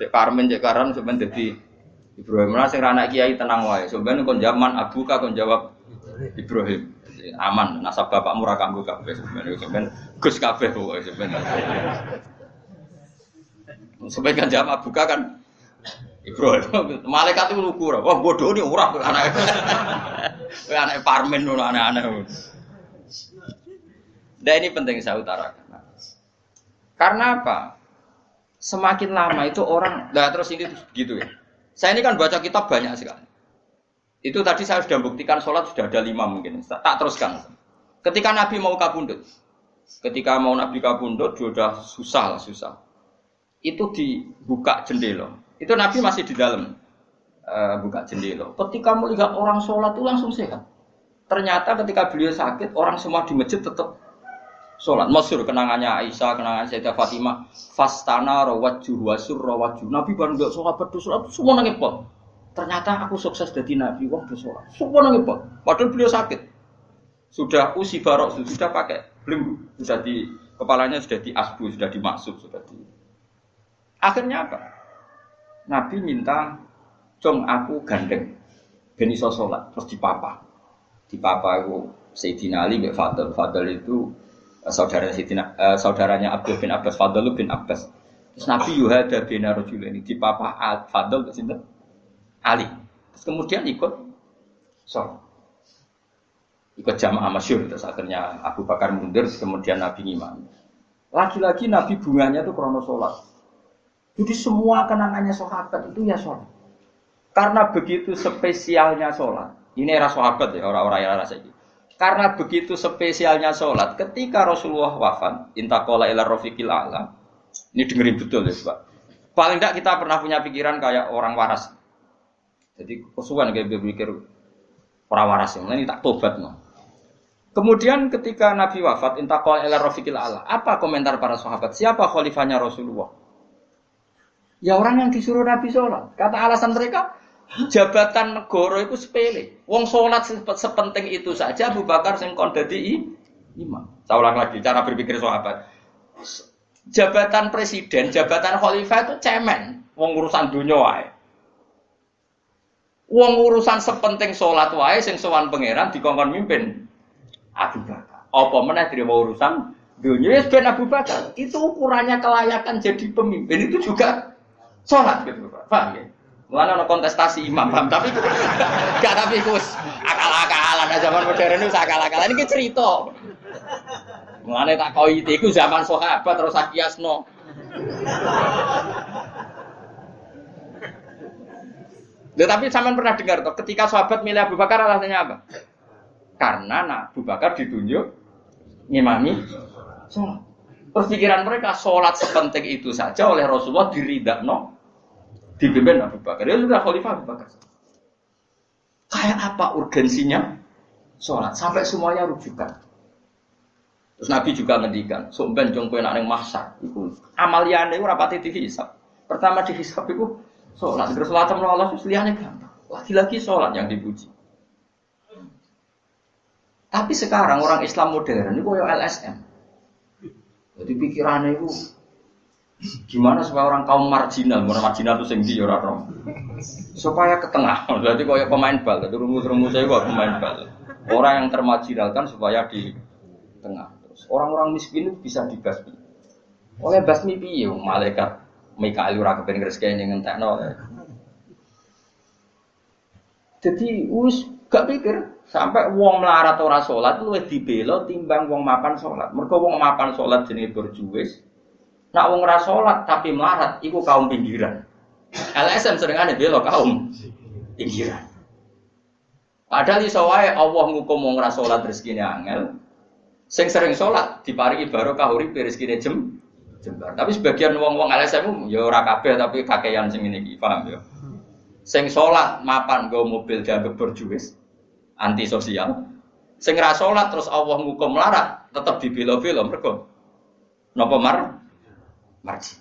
Cek Karmen cek Karan sampeyan dadi Ibrahim lah sing anak kiai tenang wae. Sampeyan kon zaman abuka kon jawab Ibrahim. Aman, nasab bapakmu ora kanggo kabeh sampeyan Gus kabeh pokoke sampeyan. Sampeyan kan jam abuka kan Ibrahim. Malaikat itu lugu ora. Wah bodoh ni ora anake. Kowe anake Parmen ngono aneh-aneh. Nah ini penting saya utarakan. Karena apa? Semakin lama itu orang, nah terus ini gitu ya. Saya ini kan baca kitab banyak sekali. Itu tadi saya sudah buktikan sholat sudah ada 5 mungkin. Tak teruskan. Ketika Nabi mau kabundut, Nabi kabundut, sudah susah. Itu dibuka jendela. Itu Nabi masih di dalam buka jendela. Ketika melihat orang sholat itu langsung sehat. Ternyata ketika beliau sakit, orang semua di masjid tetap sholat. Masyhur kenangannya Aisyah, kenangan Sayyidah Fatimah. Fastana rawajjuh wasur rawajjuh. Nabi baru nggak sahabat sholat, semua nangipot. Ternyata aku sukses jadi Nabi, wah bersolat. Semua nangipot. Padahal beliau sakit. Sudah usi barok, sudah pakai belenggu, sudah di kepalanya sudah diasbu, sudah dimaksud, sudah di. Akhirnya apa? Nabi minta, "Cung aku gandeng, ben iso sholat." Terus dipapa itu Sayyidina Ali bin Fadl itu saudaranya Abdul bin Abbas, Fadl bin Abbas. Terus Nabi yuhada bina rajulaini dipapa Fadl sinten? Ali. Terus kemudian ikut sholat. Ikut jamaah masyhur terus akhirnya Abu Bakar mundur kemudian Nabi ngimami. Lagi-lagi Nabi bunganya itu krono sholat. Jadi semua kenangannya sahabat itu ya sholat. Karena begitu spesialnya sholat. Ini era sahabat ya, orang-orang era saiki. Karena begitu spesialnya sholat, ketika Rasulullah wafat, intaqala ila rafiqil a'la. Ini dengerin betul ya, Pak. Paling tidak kita pernah punya pikiran kayak orang waras. Jadi kesuwen kayak berpikir orang waras ini tak tobat no. Kemudian ketika Nabi wafat, intaqala ila rafiqil a'la. Apa komentar para sahabat? Siapa khalifahnya Rasulullah? Ya orang yang disuruh Nabi sholat. Kata alasan mereka, jabatan negara itu sepele. Wong sholat sepenting itu saja Abu Bakar sing kon dadi imam. Saya ulang lagi cara berpikir sahabat. Jabatan presiden, jabatan khalifah itu cemen. Wong urusan dunia wae. Wong urusan sepenting sholat wae sing sowan pangeran dikongkon mimpin Abu Bakar. Apa meneh terima urusan dunia ben Abu Bakar. Itu ukurannya kelayakan jadi pemimpin itu juga sholat gitu Pak. Paham ya? Mulane ana kontestasi imam, paham? Tapi gak tapi Gus akal-akalan zaman modern itu akal-akalan iki cerita. Mulane tak koiti iku zaman sahabat terus akiasno. Tetapi sampean pernah dengar toh ketika sahabat milih Abu Bakar alasannya apa? Karena Abu Bakar ditunjuk ngimami sholat. Terus pikiran mereka sholat sepenting itu saja oleh Rasulullah diridakno dipimpin Abu Bakar. Dia sudah khalifah Abu Bakar. Kayak apa urgensinya sholat sampai semuanya rujukan. Terus Nabi juga ngendikan, sok ben jong kowe nek ning mahsyar iku amaliyane ora pati dihisab. Pertama dihisab iku sholat. Terus salat sama Allah terus liyane gampang. Lagi-lagi sholat yang dipuji. Tapi sekarang orang Islam modern itu koyo LSM. Jadi pikirannya itu gimana supaya orang kaum marginal itu sing ndi ora ro. Supaya ke tengah. Berarti koyo pemain bal, itu rumus-rumusnya kok pemain bal. Orang yang termarginalkan supaya di tengah. Terus orang-orang miskin itu bisa dibasmi. Oleh basmi piye malaikat Mikail ora kepen ngreseki ngentekno. Jadi wis gak pikir sampai wong melarat ora salat luwih dibela timbang wong mapan salat. Mergo wong mapan salat jenenge berjuwis. Nek wong ora salat tapi melarat iku kaum pinggiran. LSM senengane bela kaum pinggiran. Padahal iso wae Allah ngukum wong ora salat rezekine angel. Sing sering salat diparingi barokah urip rezekine jembar. Tapi sebagian wong-wong LSM ya ora kabeh tapi kakean sing ngene iki, paham ya. Sing salat mapan nggo mobil dianggap berjuwis, antisosial. Sing ra salat terus Allah ngukum melarat, tetep dibela-bela mergo napa marji.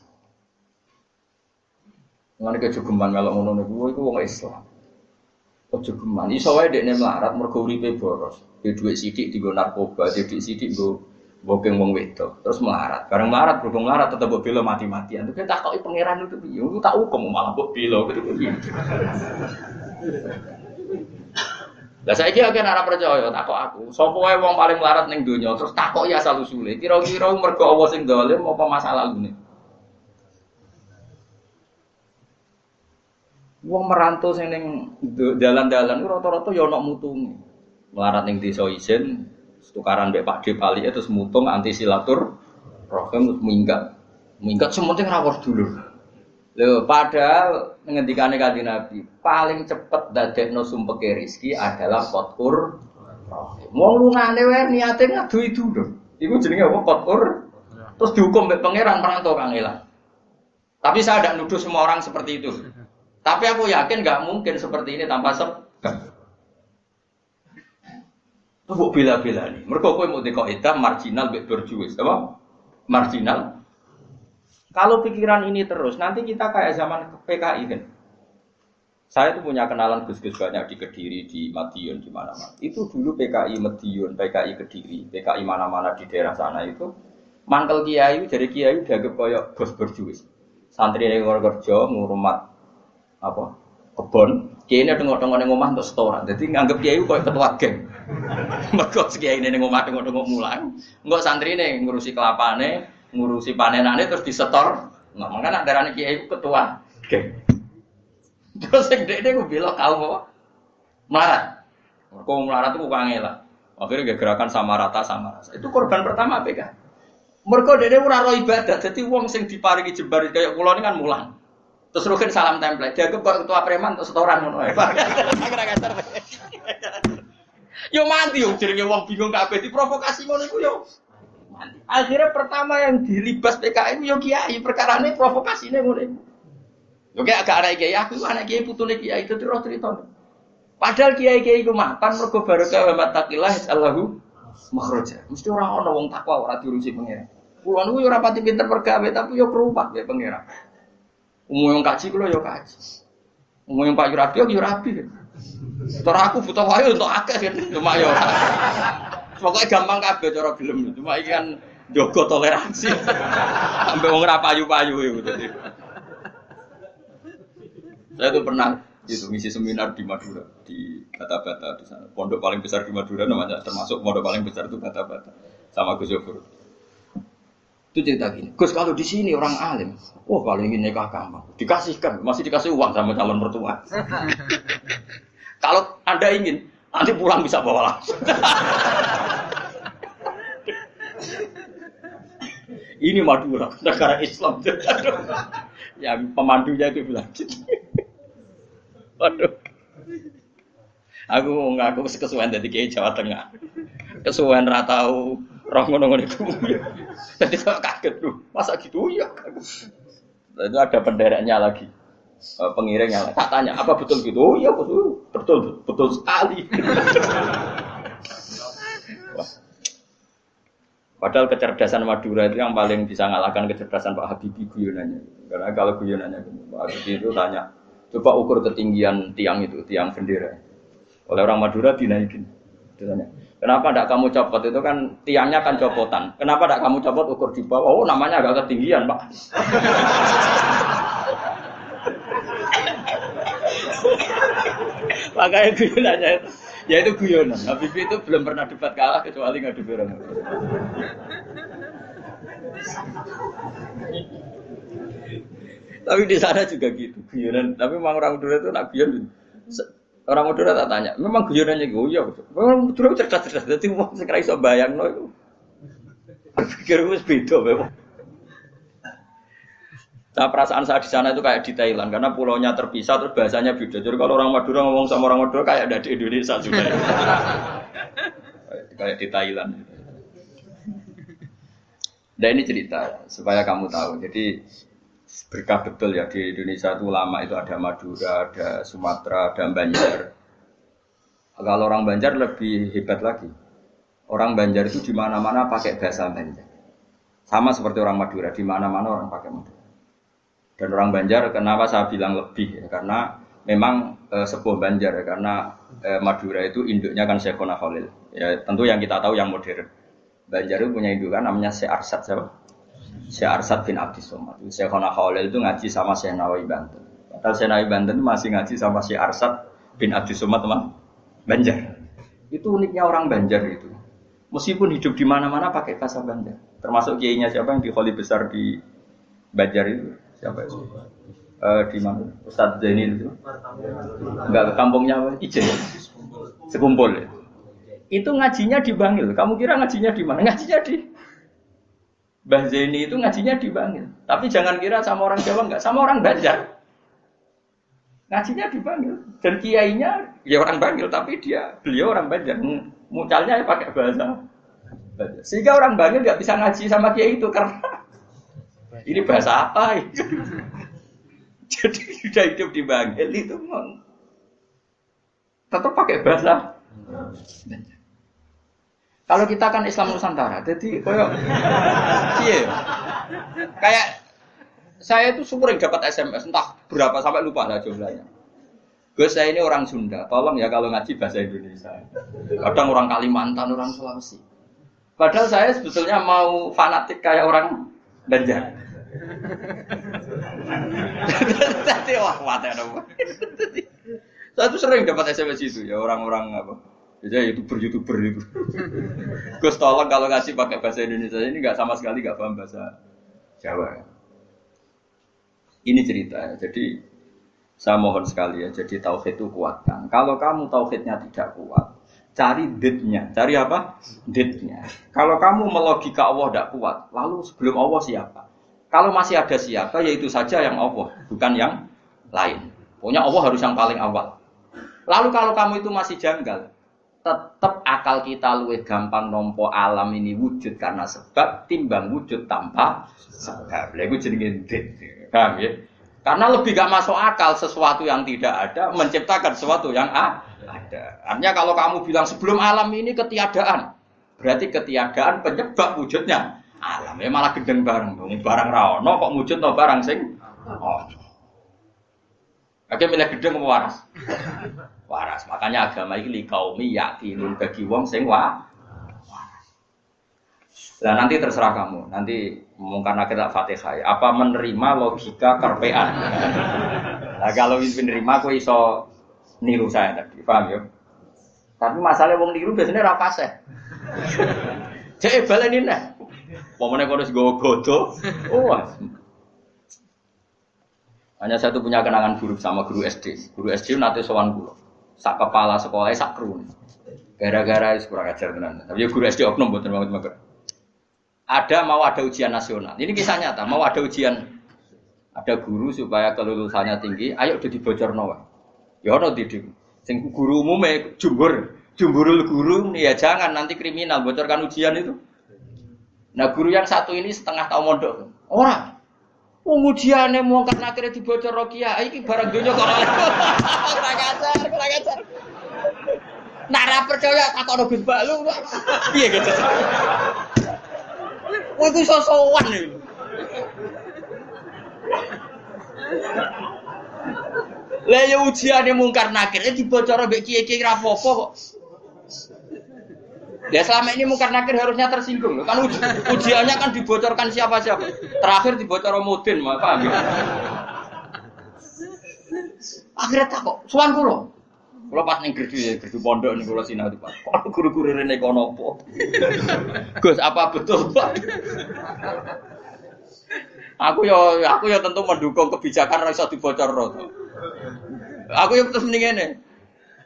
Ngene kejogeman melok ngono niku iku wong Islam. Kejogeman iso wae dekne melarat mergo uripe boros. Duwe dhuwit sithik dienggo narkoba, dhuwit sithik nggo bokeng wong wedok, terus melarat. Bareng melarat berhubung melarat tetep mbok bela mati-matian. Terus takoki pangeran itu piye? Aku tak hukum malah mbok bela gitu piye. Lah saiki akeh ora percaya takok aku. Sopo wae wong paling melarat ning donya terus takoki asal usule. Kira-kira mergo Allah sing dolim apa masalah lune? Wong merantau sing ning dalan-dalan rata-rata ya ana mutunge. Melarat ning desa isin, tukaran mbek Pak D palike terus mutung anti silatur rahim minggat. Minggat sementing rawuh dulur. Lho padahal ngendikane Kanjeng Nabi, paling cepet dadekno sumpeke rezeki adalah qotkur rahim. Wong lungane wae niate ngadui dulur. Iku jenenge apa qotkur? Terus dihukum mbek pangeran merantau kang elang. Tapi saya tidak nuduh semua orang seperti itu. Tapi aku yakin nggak mungkin seperti ini tanpa sebab. Itu kok bela-bela nih. Mereka kowe mau dikoidah marginal berjuis, apa? Marginal. Kalau pikiran ini terus, nanti kita kayak zaman PKI kan. Saya tuh punya kenalan gus-gus banyak di Kediri, di Madiun, di mana-mana. Itu dulu PKI Madiun, PKI Kediri, PKI mana-mana di daerah sana itu. Mangkel kiai, jadi kiai dianggap kayak bos berjuis. Santri yang kerja ngurmat apa? Kebon. Kiai ini tengok-tengok ning omah untuk setoran. Jadi nganggep kiai koyo ketua geng. Mergo kiai ini ning omah tengok-tengok mulang. Engko santri ini ngurusi kelapane, ngurusi panenane terus disetor. Nggak mangkane darane kiai ketua geng. Terus sing dekne ku belok kaum apa? Melarat. Mergo melarat itu kangelan. Akhirnya gerakan sama rata. Itu korban pertama PK. Mergo dekne ora ro ibadah. Dadi wong sing diparingi jembar kaya kula ini kan mulang. Terus rugen salam template. Dia kok ketua preman untuk setoran ngono ae. Yo mati yo jenenge wong bingung kabeh diprovokasi ngono iku yo. Mati. Akhirnya pertama yang dilibas PKI yo kiai, perkarane provokasine ngono iku. Yo kayak agak anak kiai aku anak kiai putune kiai itu terus ceritane. Padahal kiai-kiai iku mapan mergo barokah wa taqillah Allahu makhraja. Mesti ora ana wong takwa ora diurusi pangeran. Kulo niku yo ora pati pinter pergawe tapi yo kerumat ya pangeran. Umum yang kaji kulo yo kaji. Umum yang Pak Yurabi yo rabi. Cara aku butuh wae untuk akeh kan cuma yo. Pokoke gampang kabeh cara gelem. Cuma iki kan njogo toleransi. Sampai wong ora payu-payu iku dadi. Saya tuh pernah itu ngisi seminar di Madura di Bata-Bata di sana. Pondok paling besar di Madura namanya termasuk pondok paling besar itu Bata-Bata sama Gus Yofur. Itu cerita gini, Gus kalau di sini orang alim, wah kalau ingin nikah gampang, dikasihkan, masih dikasih uang sama calon mertua. Kalau Anda ingin, nanti pulang bisa bawa langsung. Ini Madura, negara Islam. Yang pemandunya itu bilang, waduh, aku ngaku kesuwen dari Kiai Jawa Tengah, kesuwen ratau. Roh ngono-ngono itu. Jadi saya kaget tuh. Masa gitu ya? Itu ada pendereknya lagi. Pengiringnya. Tak tanya, apa betul gitu? Oh iya betul. Betul sekali. Wah. Padahal kecerdasan Madura itu yang paling bisa ngalahkan kecerdasan Pak Habibie guyonannya. Karena kalau guyonannya Pak Habibie itu tanya, coba ukur ketinggian tiang itu, tiang bendera. Oleh orang Madura dinaikin. Ditanya, kenapa tidak kamu copot? Itu kan tiangnya kan copotan. Kenapa tidak kamu copot ukur di bawah? Oh, namanya agak ketinggian, Pak. Makanya guyonannya itu, ya itu guyonan. Habibie itu belum pernah debat kalah kecuali ngadu orang. Tapi di sana juga gitu, guyonan. Tapi memang orang Madura itu nak guyon. Orang Madura tak tanya, memang guyonannya gue ya, memang Madura cerdas-cerdas, jadi mau sekarang iso bayang no itu, pikir gue beda memang. Nah, perasaan saya di sana itu kayak di Thailand, karena pulaunya terpisah terus bahasanya beda. Jadi kalau orang Madura ngomong sama orang Madura kayak ada di Indonesia juga, kayak di Thailand. Dan ini cerita supaya kamu tahu. Jadi berkah betul ya di Indonesia itu lama itu ada Madura, ada Sumatera, ada Banjar. Kalau orang Banjar lebih hebat lagi. Orang Banjar itu di mana-mana pakai bahasa Banjar. Sama seperti orang Madura, di mana-mana orang pakai Madura. Dan orang Banjar, kenapa saya bilang lebih? Ya, karena memang sebuah Banjar, ya, karena Madura itu induknya kan Syekhona Khalil. Ya, tentu yang kita tahu yang modern. Banjar itu punya indukan namanya Syekh Arsad, siapa? Syekh Arsad bin Abdis Somad. Syekhona Khalil itu ngaji sama Syekh Nawawi Banten. Padahal Syekh Nawawi Banten itu masih ngaji sama Syekh Arsad bin Abdis Somad, teman Banjar. Itu uniknya orang Banjar itu. Meskipun hidup di mana-mana pakai bahasa Banjar. Termasuk kiainya siapa yang di Kholi besar di Banjar itu? Siapa itu? Di mana? Ustadz Zainil itu? Enggak, ke kampungnya apa? Ijen. Sekumpul ya. Itu ngajinya di Bangil. Kamu kira ngajinya di mana? Ngajinya di Mbah Zaini itu ngajinya di Bangil. Tapi jangan kira sama orang Jawa, enggak, sama orang Banjar. Ngajinya di Bangil. Dan kiainya ya orang Bangil, tapi beliau orang Banjar. Mucalnya ya pakai bahasa Banjar. Sehingga orang Bangil enggak bisa ngaji sama kiai itu karena ini bahasa apa? Jadi sudah hidup di Bangil itu tetap pakai bahasa Banjar. Kalau kita kan Islam Nusantara, jadi kayak saya itu sering dapat SMS entah berapa sampai lupa lah jumlahnya. Gus, saya ini orang Sunda, tolong ya kalau ngaji bahasa Indonesia. Kadang orang Kalimantan, orang Sulawesi. Padahal saya sebetulnya mau fanatik kayak orang Banjar. Jadi wah mati ada. Saya tuh sering dapat SMS itu ya orang-orang apa? Jadi YouTuber itu. Gus tolong kalau ngasih pakai bahasa Indonesia ini nggak sama sekali nggak paham bahasa Jawa. Ini cerita ya. Jadi saya mohon sekali ya. Jadi tauhid itu kuatkan. Kalau kamu tauhidnya tidak kuat, cari ditnya. Cari apa? Ditnya. Kalau kamu melogika Allah tidak kuat, lalu sebelum Allah siapa? Kalau masih ada siapa, yaitu saja yang Allah, bukan yang lain. Pokoknya Allah harus yang paling awal. Lalu kalau kamu itu masih janggal, tetap akal kita luwih gampang nompo alam ini wujud karena sebab timbang wujud tanpa sebab. Lha iku jenenge dit. Paham ya? Karena lebih gak masuk akal sesuatu yang tidak ada menciptakan sesuatu yang ada. Artinya kalau kamu bilang sebelum alam ini ketiadaan, berarti ketiadaan penyebab wujudnya alam. Ya malah gendeng bareng. Barang ra ono kok wujud no barang sing ono. Oke, milih gedeng apa waras? Waras. Makanya agama ini likaumi yakinun bagi wong sing waras. Nah nanti terserah kamu. Nanti mungkin akhirnya Fatihah. Apa menerima logika karpean? Nah kalau menerima, aku iso niru saya tadi. Paham ya? Tapi masalahnya wong niru biasanya ra fasih. Cek baleni nek. Pomone kok wis godo. Wah. Hanya satu punya kenangan buruk sama guru SD. Guru SD nanti sowan kula. Sak kepala sekolah sak kru. Gara-gara wis kurang ajar tenan. Tapi guru SD oknum mboten banget. Mau ada ujian nasional. Ini kisah nyata, mau ada ujian. Ada guru supaya kelulusannya tinggi, ayo udah dibocorno wae. Ya ono didik. Sing guru umume jumburul guru ya jangan nanti kriminal bocorkan ujian itu. Nah, guru yang satu ini setengah tahun mondok. Ora. Wong ujiane mongkar akhire dibocor kiai iki barang donya kok ora. Kurang ajar. Nek ora percaya takono Gus Balu. Piye gitu. Wong iku sosowan iki. Lah ya ujiane mungkar nakir dibocor mbek kiai-kiai ra apa-apa kok. Ya selama ini mungkar nakir harusnya tersinggung. Kan ujiannya kan dibocorkan siapa-siapa. Terakhir dibocor Mudin, paham ya? Akhirnya tak kok, suan kula. Kula pas ning gerdu pondok ning kula sinau di Pak. Kok guru-guru rene kono apa? Gus, apa betul, Pak? Aku ya tentu mendukung kebijakan ra iso dibocorno. Aku ya terus mending ngene.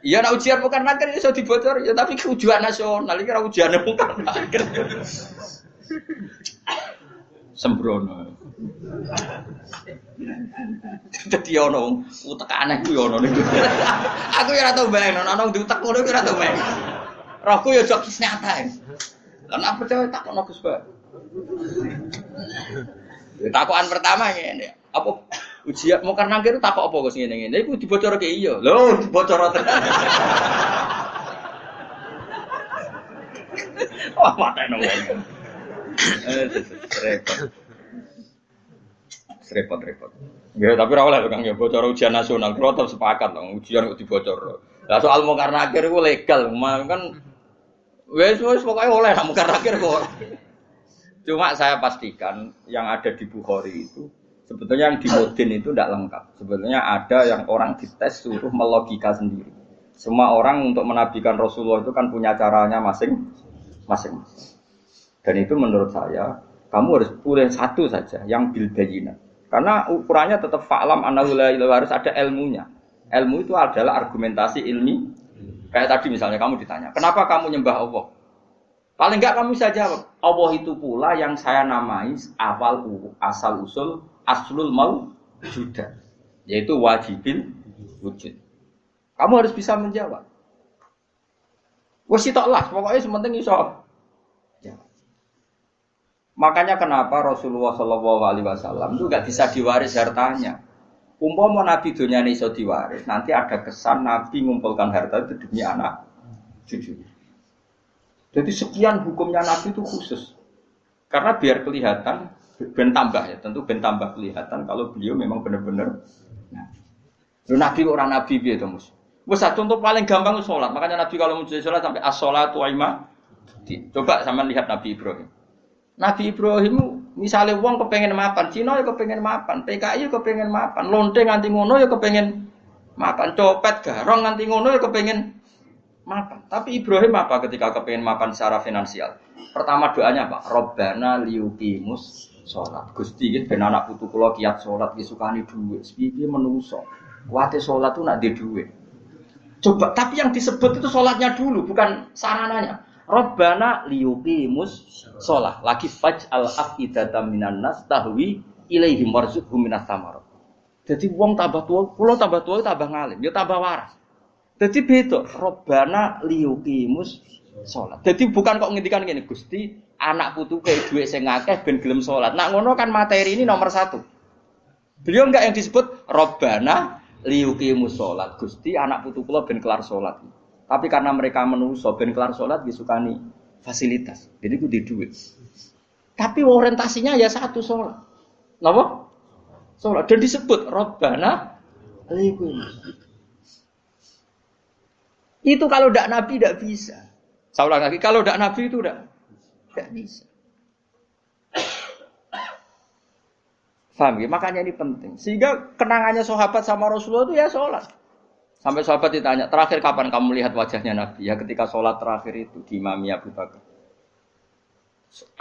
Iya, nak ujian bukan nakir itu dibocor, ya tapi ujian nasional ini kira ujiannya bukan nakir. Sembrono. Jadi ono utek aneh ku ono niku. Aku ya ora tau bayang ono diutek ngono ora tau bayang. Rohku ya jok nyata. Lan apa percaya tak ono Gus Ba. Takokan pertama ngene. Apa ujian mau karena kira takok apa Gus ngene-ngene. Iku dibocorke iya. Lho, dibocor tenan. Wah, matene wong. Repot. Ya, tapi ora oleh Kang ya bocor ujian nasional. Kulo tetep sepakat loh, ujian kok dibocor. Lah soal mungkar nakir iku legal, kan wis pokoke oleh mungkar nakir kok. Cuma saya pastikan yang ada di Bukhari itu sebetulnya yang di Modin itu tidak lengkap. Sebetulnya ada yang orang dites suruh melogika sendiri. Semua orang untuk menabikan Rasulullah itu kan punya caranya masing-masing. Dan itu menurut saya kamu harus pilih satu saja yang bil bayyinah. Karena ukurannya tetap fa'lam annahu la ilaha illallah, harus ada ilmunya. Ilmu itu adalah argumentasi ilmi. Kayak tadi misalnya kamu ditanya, kenapa kamu nyembah Allah? Paling enggak kamu bisa jawab, Allah itu pula yang saya namai asal usul aslul mawjudah, yaitu wajibil wujud. Kamu harus bisa menjawab. Wes toklah, pokoknya sementing iso. Makanya kenapa Rasulullah SAW itu nggak bisa diwaris hartanya. Umpama Nabi dunia ini iso diwaris, nanti ada kesan Nabi mengumpulkan harta itu demi anak cucu. Jadi sekian hukumnya Nabi itu khusus. Karena biar kelihatan, ben tambah ya, tentu ben tambah kelihatan kalau beliau memang benar-benar. Nah, Nabi orang Nabi gitu mus. Contoh paling gampang itu sholat. Makanya Nabi kalau mau sholat sampai as-sholatu aima. Coba sama lihat Nabi Ibrahim. Nabi Ibrahim misalnya wong kepengen mapan, Cina ya kepengen mapan, PKI ya kepengen mapan, lonte nganti ngono ya kepengen mapan, copet garong nganti ngono ya kepengen mapan. Tapi Ibrahim apa ketika kepengen mapan secara finansial? Pertama doanya apa? Robbana liyuqimus sholat. Gusti iki ben anak putu kula kiat sholat iki sukani dhuwit. Piye menungso. Kuwate sholat tuh nak di dhuwit. Coba, tapi yang disebut itu sholatnya dulu, bukan sarananya. Rabbana liyuqimus sholah. Lagi faj'al afidatan minan nas tahwi ilaihim warzuqhum minas thamarat. Jadi wong tambah tua, kula tambah tua tambah ngalim, ya tambah waras. Jadi beda, Rabbana liyuqimus sholat. Jadi bukan kok ngendikan ngene, Gusti, anak putu kayak dhuwit sing akeh ben gelem sholat. Nak ngono kan materi ini nomor 1. Beliau enggak yang disebut Rabbana liyuqimus sholat. Gusti, anak putu kula ben kelar sholat. Tapi karena mereka menungso ben kelar sholat disukani fasilitas. Jadi itu di duit. Tapi orientasinya ya satu sholat. Napa? Sholat. Dan disebut Rabbana liyuqimus. Itu kalau tidak Nabi tidak bisa. Saya ulang lagi, kalau tidak Nabi itu tidak bisa. Paham ya? Makanya ini penting. Sehingga kenangannya sahabat sama Rasulullah itu ya sholat. Sampai sahabat ditanya, terakhir kapan kamu melihat wajahnya Nabi? Ya ketika sholat terakhir itu di Imami Abu Bakar.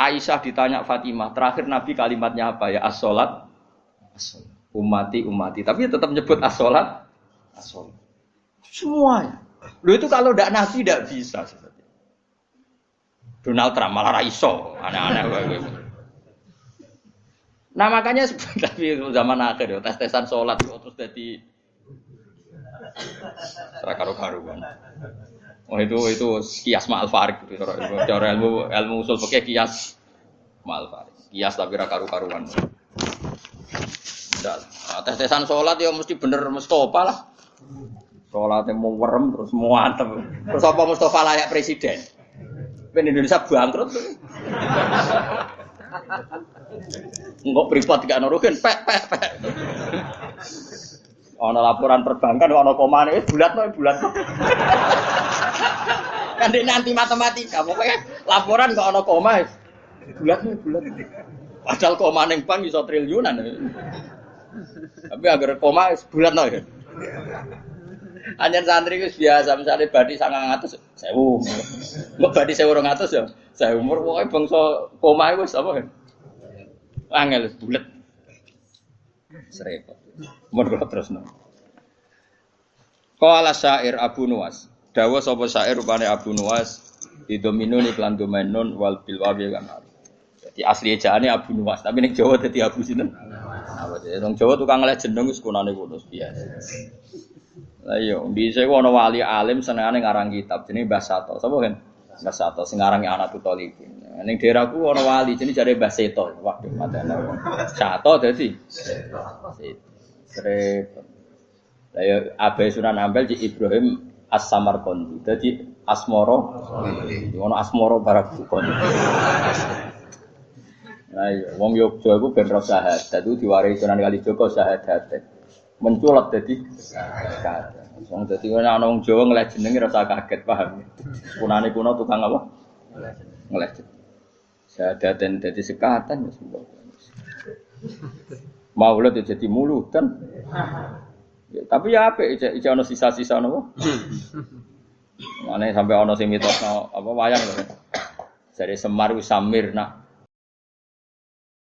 Aisyah ditanya Fatimah, terakhir Nabi kalimatnya apa ya? As-sholat, umati. Tapi tetap nyebut as-sholat. Semuanya. Loh itu kalau tidak Nabi tidak bisa. Donald Trump malah raiso. Aneh-aneh. Nah makanya sebenarnya zaman akhir ya, tes-tesan sholat terus jadi karu-karuan. Oh itu kias ma'al farik gitu. Cara ilmu usul fikih kias ma'al farik. Kias tapi ra karu-karuan. Tes-tesan sholat ya mesti bener Mustafa lah. Sholatnya mau werem terus mau antem. Terus apa Mustafa layak presiden? Ben Indonesia bangkrut tuh. Enggak privat gak nuruhin, pek. Ana laporan perbankan ana komane bulat. Kan dek nanti matematika, pokoknya laporan kok ana koma bulat. Padahal koma ning bank iso triliunan. Tapi agar koma bulat no ya. Anjen santri wis biasa misale badi 900 1000. Mbok badi 1200 ya. Saya umur pokoke bangsa koma wis apa. Angel bulat. Serepot. Mergo terusno. Qala syair Abu Nuwas. Dawa sapa syair rupane Abu Nuwas didominun iklan domainun wal bil wawi kan. Jadi asli ejaane Abu Nuwas, tapi ning Jawa dadi Abu sinten? Apa dadi wong Jawa tukang oleh jeneng wis kunane ngono biasa. Lah iya, dhisik ana wali alim senengane ngarang kitab jenenge Mbah Sato. Sapa kan? Mbah Sato sing ngarange anak Tutolipin. Ning daerahku ana wali jenenge jare Mbah Seto. Waduh matane. Sato dadi Seto. Lah ya Abai Sunan Ampel di Ibrahim As-Samarqandi. Dadi Asmoro. Ono Asmoro Barak Bukon. Nah, iya, wong Yogya iku ben ro syahadat itu diwarisi Sunan Kalijaga syahadat. Menculat dadi syahadat. Wong dadi ana wong Jawa ngeleh jenenge rasa kaget paham. Punane kuno tukang apa? Ngeleh. Syahadaten dadi sekatan wis. Maulid jadi muludan. Ya, tapi ya apik iki ana sisa-sisa napa? Mane sampai ana sing mitosno apa wayang lho. Jare Semar wis samir nak